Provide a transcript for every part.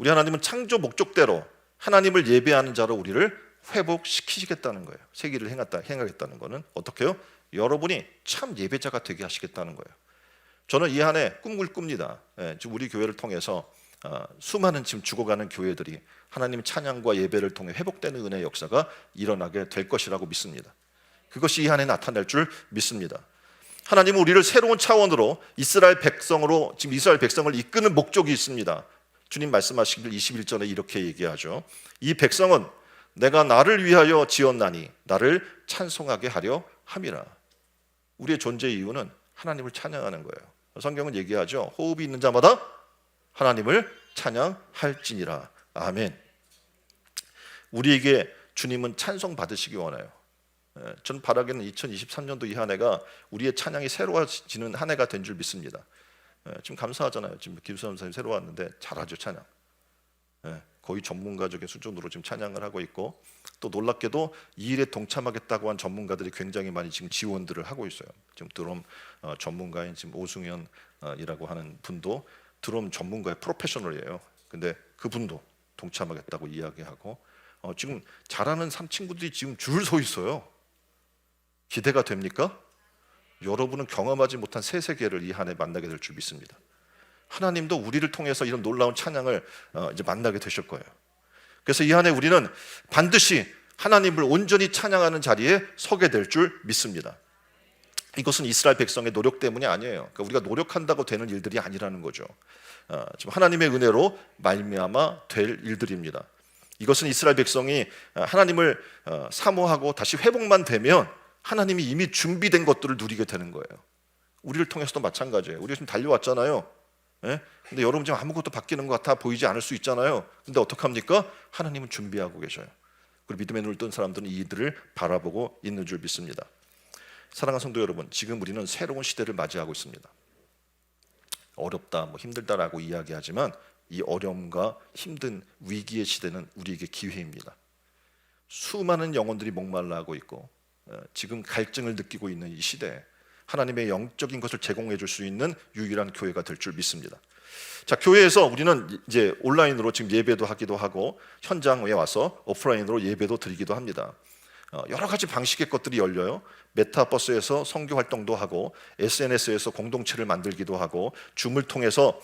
우리 하나님은 창조 목적대로 하나님을 예배하는 자로 우리를 회복시키시겠다는 거예요. 세기를 행하겠다는 거는 어떻게요? 여러분이 참 예배자가 되게 하시겠다는 거예요. 저는 이 한 해 꿈을 꿉니다. 지금 우리 교회를 통해서 수많은 지금 죽어가는 교회들이 하나님 찬양과 예배를 통해 회복되는 은혜의 역사가 일어나게 될 것이라고 믿습니다. 그것이 이 한 해 나타날 줄 믿습니다. 하나님은 우리를 새로운 차원으로 이스라엘 백성으로 지금 이스라엘 백성을 이끄는 목적이 있습니다. 주님 말씀하시길 21절에 이렇게 얘기하죠. 이 백성은 내가 나를 위하여 지었나니 나를 찬송하게 하려 함이라. 우리의 존재 이유는 하나님을 찬양하는 거예요. 성경은 얘기하죠. 호흡이 있는 자마다 하나님을 찬양할지니라. 아멘. 우리에게 주님은 찬송 받으시기 원해요. 전 바라기는 2023년도 이 한 해가 우리의 찬양이 새로워지는 한 해가 된 줄 믿습니다. 지금 감사하잖아요. 지금 김수남 선생님 새로 왔는데 잘하죠, 찬양. 거의 전문가적인 수준으로 지금 찬양을 하고 있고, 또 놀랍게도 이 일에 동참하겠다고 한 전문가들이 굉장히 많이 지금 지원들을 하고 있어요. 지금 드럼 전문가인 지금 오승현이라고 하는 분도 드럼 전문가의 프로페셔널이에요. 근데 그분도 동참하겠다고 이야기하고 지금 잘하는 친구들이 지금 줄 서 있어요. 기대가 됩니까? 여러분은 경험하지 못한 새 세계를 이 한 해 만나게 될 줄 믿습니다. 하나님도 우리를 통해서 이런 놀라운 찬양을 이제 만나게 되실 거예요. 그래서 이 한 해 우리는 반드시 하나님을 온전히 찬양하는 자리에 서게 될 줄 믿습니다. 이것은 이스라엘 백성의 노력 때문이 아니에요. 그러니까 우리가 노력한다고 되는 일들이 아니라는 거죠. 지금 하나님의 은혜로 말미암아 될 일들입니다. 이것은 이스라엘 백성이 하나님을 사모하고 다시 회복만 되면 하나님이 이미 준비된 것들을 누리게 되는 거예요. 우리를 통해서도 마찬가지예요. 우리가 지금 달려왔잖아요. 근데 여러분 지금 아무것도 바뀌는 것 같아 보이지 않을 수 있잖아요. 근데 어떡합니까? 하나님은 준비하고 계셔요. 그리고 믿음의 눈을 뜬 사람들은 이들을 바라보고 있는 줄 믿습니다. 사랑하는 성도 여러분, 지금 우리는 새로운 시대를 맞이하고 있습니다. 어렵다, 힘들다라고 이야기하지만 이 어려움과 힘든 위기의 시대는 우리에게 기회입니다. 수많은 영혼들이 목말라하고 있고 지금 갈증을 느끼고 있는 이 시대에 하나님의 영적인 것을 제공해 줄 수 있는 유일한 교회가 될 줄 믿습니다. 자, 교회에서 우리는 이제 온라인으로 지금 예배도 하기도 하고 현장에 와서 오프라인으로 예배도 드리기도 합니다. 여러 가지 방식의 것들이 열려요. 메타버스에서 선교 활동도 하고 SNS에서 공동체를 만들기도 하고 줌을 통해서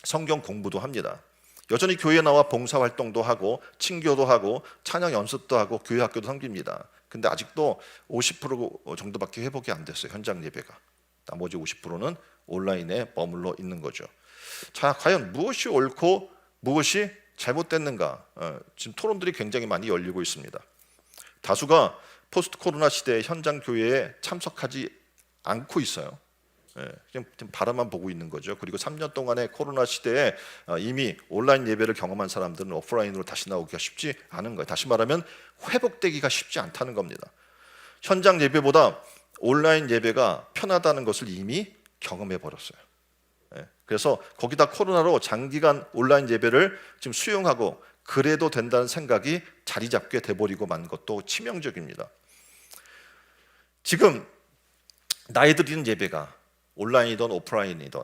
성경 공부도 합니다. 여전히 교회에 나와 봉사 활동도 하고 친교도 하고 찬양 연습도 하고 교회 학교도 섬깁니다. 근데 아직도 50% 정도밖에 회복이 안 됐어요. 현장 예배가. 나머지 50%는 온라인에 머물러 있는 거죠. 자, 과연 무엇이 옳고 무엇이 잘못됐는가? 지금 토론들이 굉장히 많이 열리고 있습니다. 다수가 포스트 코로나 시대의 현장 교회에 참석하지 않고 있어요. 그냥 바라만 보고 있는 거죠. 그리고 3년 동안의 코로나 시대에 이미 온라인 예배를 경험한 사람들은 오프라인으로 다시 나오기가 쉽지 않은 거예요. 다시 말하면 회복되기가 쉽지 않다는 겁니다. 현장 예배보다 온라인 예배가 편하다는 것을 이미 경험해 버렸어요. 그래서 거기다 코로나로 장기간 온라인 예배를 지금 수용하고 그래도 된다는 생각이 자리 잡게 돼버리고 만 것도 치명적입니다. 지금 나이 드리는 예배가 온라인이든 오프라인이든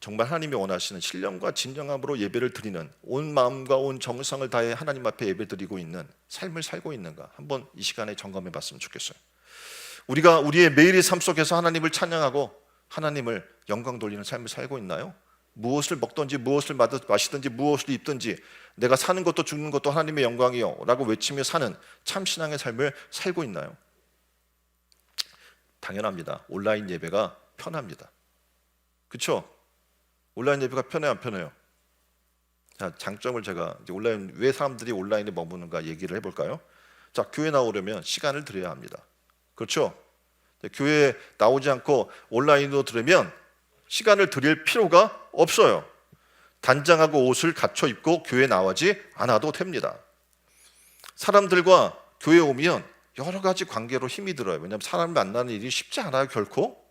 정말 하나님이 원하시는 신령과 진정함으로 예배를 드리는 온 마음과 온 정성을 다해 하나님 앞에 예배드리고 있는 삶을 살고 있는가 한번 이 시간에 점검해 봤으면 좋겠어요. 우리가 우리의 매일의 삶 속에서 하나님을 찬양하고 하나님을 영광 돌리는 삶을 살고 있나요? 무엇을 먹든지 무엇을 마시든지 무엇을 입든지 내가 사는 것도 죽는 것도 하나님의 영광이요 라고 외치며 사는 참신앙의 삶을 살고 있나요? 당연합니다. 온라인 예배가 편합니다. 그렇죠? 온라인 예배가 편해요, 안 편해요? 자, 장점을 제가 이제 온라인 왜 사람들이 온라인에 머무는가 얘기를 해볼까요? 자, 교회 나오려면 시간을 들여야 합니다. 그렇죠? 교회에 나오지 않고 온라인으로 들으면 시간을 들일 필요가 없어요. 단장하고 옷을 갖춰 입고 교회에 나오지 않아도 됩니다. 사람들과 교회에 오면 여러 가지 관계로 힘이 들어요. 왜냐하면 사람을 만나는 일이 쉽지 않아요, 결코.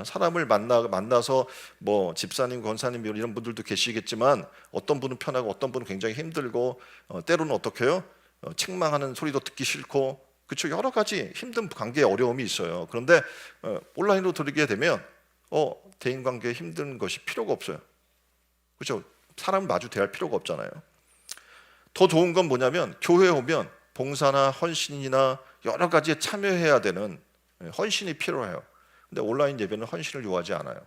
사람을 만나서 뭐 집사님, 권사님 이런 분들도 계시겠지만 어떤 분은 편하고 어떤 분은 굉장히 힘들고 때로는 어떻게 해요? 책망하는 소리도 듣기 싫고 그렇죠. 여러 가지 힘든 관계에 어려움이 있어요. 그런데 온라인으로 들게 되면 대인관계에 힘든 것이 필요가 없어요. 그렇죠. 사람을 마주 대할 필요가 없잖아요. 더 좋은 건 뭐냐면 교회에 오면 봉사나 헌신이나 여러 가지에 참여해야 되는 헌신이 필요해요. 근데 온라인 예배는 헌신을 요하지 않아요.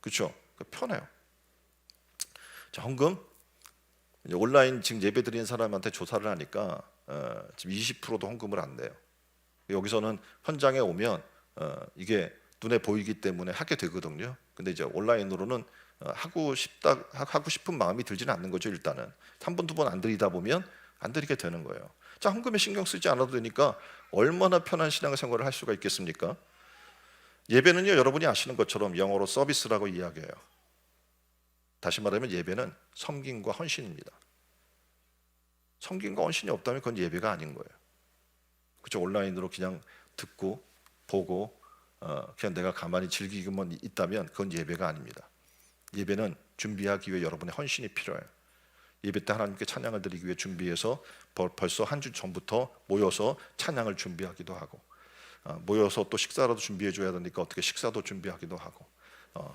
그렇죠? 편해요. 자, 헌금 이제 온라인 지금 예배 드리는 사람한테 조사를 하니까 지금 20%도 헌금을 안 돼요. 여기서는 현장에 오면 이게 눈에 보이기 때문에 하게 되거든요. 근데 이제 온라인으로는 하고 싶은 마음이 들지는 않는 거죠. 일단은 한 번, 두 번 안 드리다 보면 안 드리게 되는 거예요. 자, 헌금에 신경 쓰지 않아도 되니까 얼마나 편한 신앙생활을 할 수가 있겠습니까? 예배는요, 여러분이 아시는 것처럼 영어로 서비스라고 이야기해요. 다시 말하면 예배는 섬김과 헌신입니다. 섬김과 헌신이 없다면 그건 예배가 아닌 거예요. 그렇죠? 온라인으로 그냥 듣고 보고 그냥 내가 가만히 즐기기만 있다면 그건 예배가 아닙니다. 예배는 준비하기 위해 여러분의 헌신이 필요해요. 예배 때 하나님께 찬양을 드리기 위해 준비해서 벌써 한 주 전부터 모여서 찬양을 준비하기도 하고, 모여서 또 식사라도 준비해 줘야 되니까 어떻게 식사도 준비하기도 하고,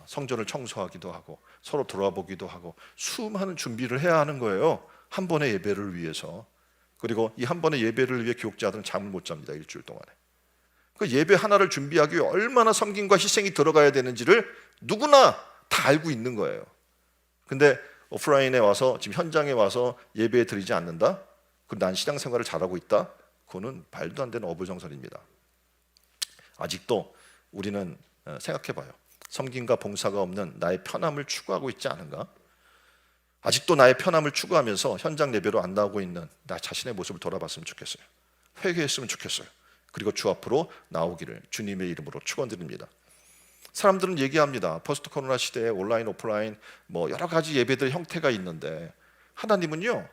성전을 청소하기도 하고, 서로 돌아보기도 하고, 수많은 준비를 해야 하는 거예요. 한 번의 예배를 위해서. 그리고 이 한 번의 예배를 위해 교육자들은 잠을 못 잡니다. 일주일 동안에. 그 예배 하나를 준비하기 위해 얼마나 섬김과 희생이 들어가야 되는지를 누구나 다 알고 있는 거예요. 근데 오프라인에 와서 지금 현장에 와서 예배 드리지 않는다? 그럼 난 신앙생활을 잘하고 있다? 그거는 말도 안 되는 어불성설입니다. 아직도 우리는 생각해봐요. 섬김과 봉사가 없는 나의 편함을 추구하고 있지 않은가? 아직도 나의 편함을 추구하면서 현장 예배로 안 나오고 있는 나 자신의 모습을 돌아봤으면 좋겠어요. 회개했으면 좋겠어요. 그리고 주 앞으로 나오기를 주님의 이름으로 축원드립니다. 사람들은 얘기합니다. 포스트 코로나 시대에 온라인, 오프라인 뭐 여러 가지 예배들 형태가 있는데 하나님은요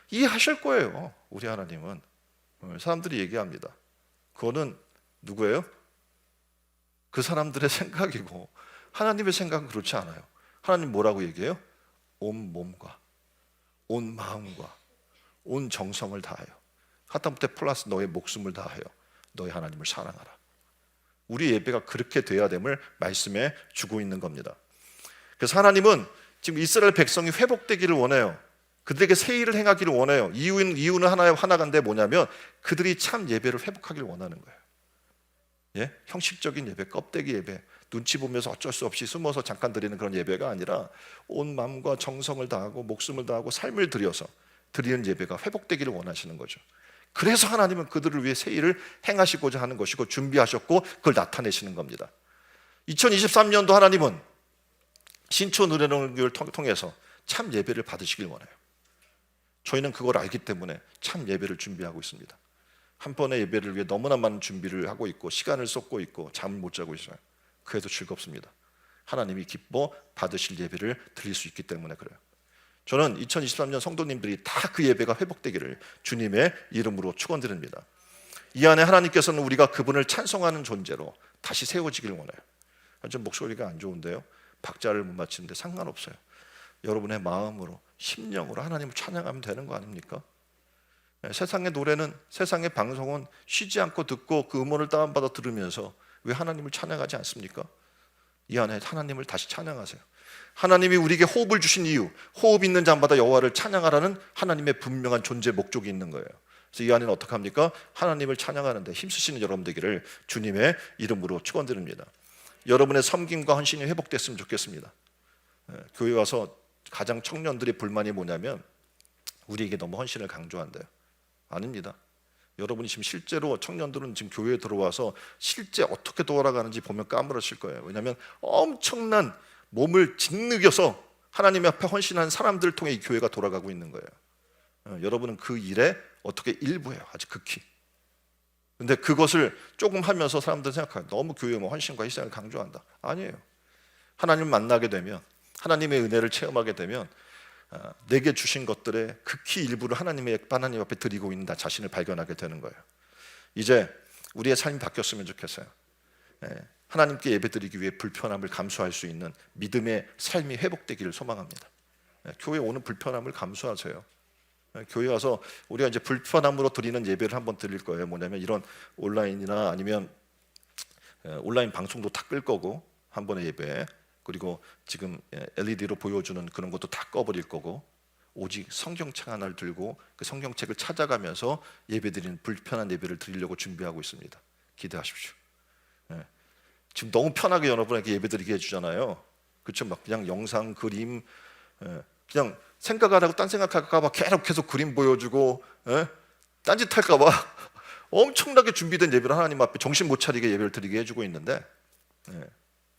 이해하실 거예요. 우리 하나님은. 사람들이 얘기합니다. 그거는 누구예요? 그 사람들의 생각이고 하나님의 생각은 그렇지 않아요. 하나님 뭐라고 얘기해요? 온 몸과 온 마음과 온 정성을 다하여, 하다못해 플러스 너의 목숨을 다하여 너의 하나님을 사랑하라. 우리 예배가 그렇게 돼야 됨을 말씀해 주고 있는 겁니다. 그래서 하나님은 지금 이스라엘 백성이 회복되기를 원해요. 그들에게 새 일을 행하기를 원해요. 이유는 하나가인데 뭐냐면 그들이 참 예배를 회복하기를 원하는 거예요. 예? 형식적인 예배, 껍데기 예배, 눈치 보면서 어쩔 수 없이 숨어서 잠깐 드리는 그런 예배가 아니라 온 마음과 정성을 다하고 목숨을 다하고 삶을 들여서 드리는 예배가 회복되기를 원하시는 거죠. 그래서 하나님은 그들을 위해 새 일을 행하시고자 하는 것이고 준비하셨고 그걸 나타내시는 겁니다. 2023년도 하나님은 신촌 은혜로운교회를 통해서 참 예배를 받으시길 원해요. 저희는 그걸 알기 때문에 참 예배를 준비하고 있습니다. 한 번의 예배를 위해 너무나 많은 준비를 하고 있고 시간을 쏟고 있고 잠을 못 자고 있어요. 그래도 즐겁습니다. 하나님이 기뻐 받으실 예배를 드릴 수 있기 때문에 그래요. 저는 2023년 성도님들이 다 그 예배가 회복되기를 주님의 이름으로 축원드립니다. 이 안에 하나님께서는 우리가 그분을 찬송하는 존재로 다시 세워지기를 원해요. 좀 목소리가 안 좋은데요, 박자를 못 맞추는데 상관없어요. 여러분의 마음으로 심령으로 하나님을 찬양하면 되는 거 아닙니까? 세상의 노래는, 세상의 방송은 쉬지 않고 듣고 그 음원을 다운받아 들으면서 왜 하나님을 찬양하지 않습니까? 이 안에 하나님을 다시 찬양하세요. 하나님이 우리에게 호흡을 주신 이유, 호흡 있는 자마다 여호와를 찬양하라는 하나님의 분명한 존재 목적이 있는 거예요. 그래서 이 안에는 어떻게 합니까? 하나님을 찬양하는 데 힘쓰시는 여러분 되기를 주님의 이름으로 축원드립니다. 여러분의 섬김과 헌신이 회복됐으면 좋겠습니다. 교회 와서 가장 청년들의 불만이 뭐냐면 우리에게 너무 헌신을 강조한대요. 아닙니다. 여러분이 지금 실제로 청년들은 지금 교회에 들어와서 실제 어떻게 돌아가는지 보면 까무러칠 거예요. 왜냐하면 엄청난 몸을 짓누겨서 하나님 앞에 헌신한 사람들을 통해 이 교회가 돌아가고 있는 거예요. 여러분은 그 일에 어떻게 일부예요. 아주 극히. 근데 그것을 조금 하면서 사람들은 생각해요. 너무 교회에 헌신과 희생을 강조한다. 아니에요. 하나님을 만나게 되면, 하나님의 은혜를 체험하게 되면 내게 주신 것들의 극히 일부를 하나님 앞에 드리고 있는 나 자신을 발견하게 되는 거예요. 이제 우리의 삶이 바뀌었으면 좋겠어요. 하나님께 예배드리기 위해 불편함을 감수할 수 있는 믿음의 삶이 회복되기를 소망합니다. 교회 오는 불편함을 감수하세요. 교회 와서 우리가 이제 불편함으로 드리는 예배를 한번 드릴 거예요. 뭐냐면 이런 온라인이나 아니면 온라인 방송도 다 끌 거고 한 번의 예배 그리고 지금 LED로 보여주는 그런 것도 다 꺼버릴 거고, 오직 성경책 하나를 들고 그 성경책을 찾아가면서 예배드리는 불편한 예배를 드리려고 준비하고 있습니다. 기대하십시오. 예. 지금 너무 편하게 여러분에게 예배드리게 해주잖아요. 그렇죠? 막 그냥 영상, 그림, 그냥 생각 안 하고 딴 생각할까 봐 계속 그림 보여주고, 딴짓할까 봐 엄청나게 준비된 예배를 하나님 앞에 정신 못 차리게 예배를 드리게 해주고 있는데,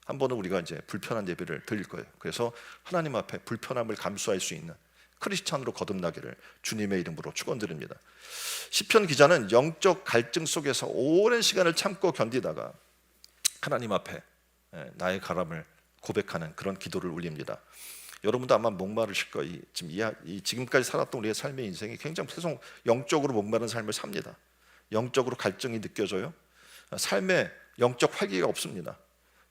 한 번은 우리가 이제 불편한 예배를 드릴 거예요. 그래서 하나님 앞에 불편함을 감수할 수 있는 크리스찬으로 거듭나기를 주님의 이름으로 축원드립니다. 시편 기자는 영적 갈증 속에서 오랜 시간을 참고 견디다가 하나님 앞에 나의 가람을 고백하는 그런 기도를 올립니다. 여러분도 아마 목마르실 거예요. 지금까지 살았던 우리의 삶의 인생이 굉장히 계속 영적으로 목마른 삶을 삽니다. 영적으로 갈증이 느껴져요. 삶에 영적 활기가 없습니다.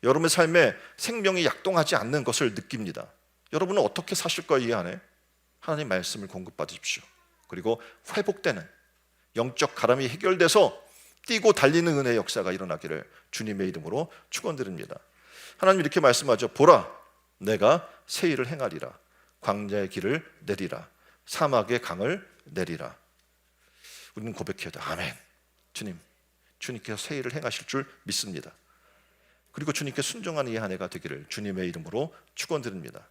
여러분의 삶에 생명이 약동하지 않는 것을 느낍니다. 여러분은 어떻게 사실 거예요? 이 안에 하나님 말씀을 공급받으십시오. 그리고 회복되는 영적 가람이 해결돼서 뛰고 달리는 은혜의 역사가 일어나기를 주님의 이름으로 축원드립니다. 하나님 이렇게 말씀하죠. 보라, 내가 새 일을 행하리라. 광야의 길을 내리라. 사막의 강을 내리라. 우리는 고백해야 돼. 아멘. 주님께서 새 일을 행하실 줄 믿습니다. 그리고 주님께 순종하는 이 한 해가 되기를 주님의 이름으로 축원드립니다.